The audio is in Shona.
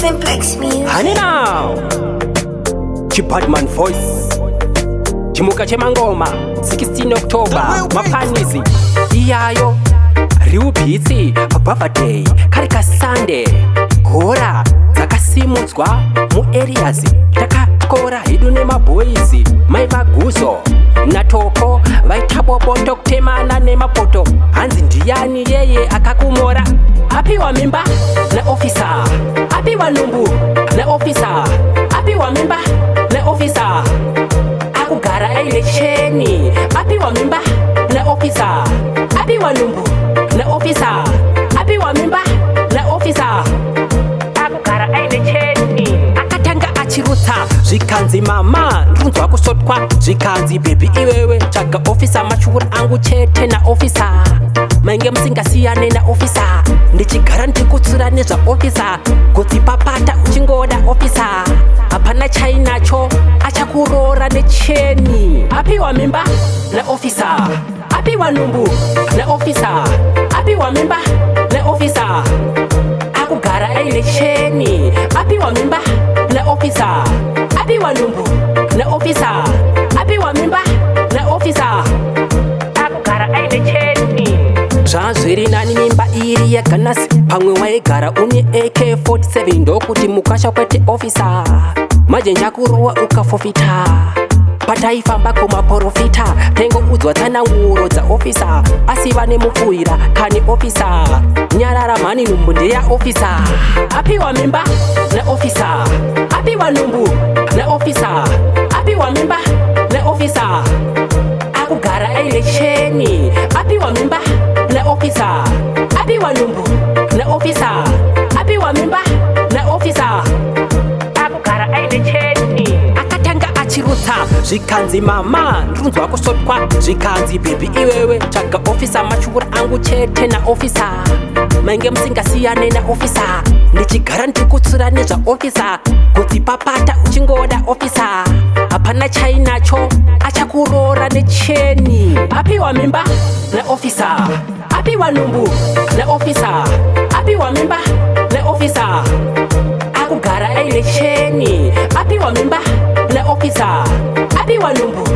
Simplex Music. Honey now Chibadman voice Chimuka chemangoma 16 October Mapanizi Iyayo Riubitsi Birthday Karika Sunday Hora Zakasimudzwa mu areas Takakora hidu nema boys Maivaguzo Natoko Vaitaboboto kutemana nemapoto Hanzi ndiyani yeye akakumora Apiwa mimba na officer Apiwa numbu na officer Apiwa mimba na officer Akugara aile cheni Apiwa mimba na officer Apiwa numbu na officer Apiwa mimba na officer Akugara aile cheni Akatanga achiruta Zvikanzi mama ndunzwa kusotwa Zvikanzi baby iwewe Chaga officer machura angu chete na officer Mange musingasiyane na officer Ndichigara ndikutsura nezva officer Kuti papata uchingoda officer Hapana chainacho achakurora necheni Apiwa mimba na officer Apiwa numbu na officer Apiwa mimba na officer Akugara aile cheni Apiwa mimba na officer Apiwa numbu na officer Apiwa mimba na officer Akugara aile cheni Zvanzviri nani mimba iri yaganasi Pamwe waigara uni AK-47 ndokuti mukasha kwete officer Majenja kurowa ukafofita Pataifamba kumaporofita Tengo udzwa tsananguro dza officer Asi vane mupfuira kani officer Nyarara mani numbu ndeya officer Apiwa mimba na officer Apiwa numbu na officer Apiwa mimba na officer Akugara aile cheni Apiwa mimba na officer Apiwa numbu na officer Apiwa mimba na officer Akugara aile cheni Akatanga achiruta Zvikanzi mama ndunzwa kusotwa Zvikanzi baby iwewe Chaga officer machura angu chete na officer Mange musingasiyane na officer Ndichigara ndikutsura nezva officer Kuti papata uchingoda officer Hapana chainacho achakurora necheni Apiwa mimba na officer Apiwa numbu na officer Apiwa mimba na officer Akugara aile cheni Apiwa mimba na officer Apiwa numbu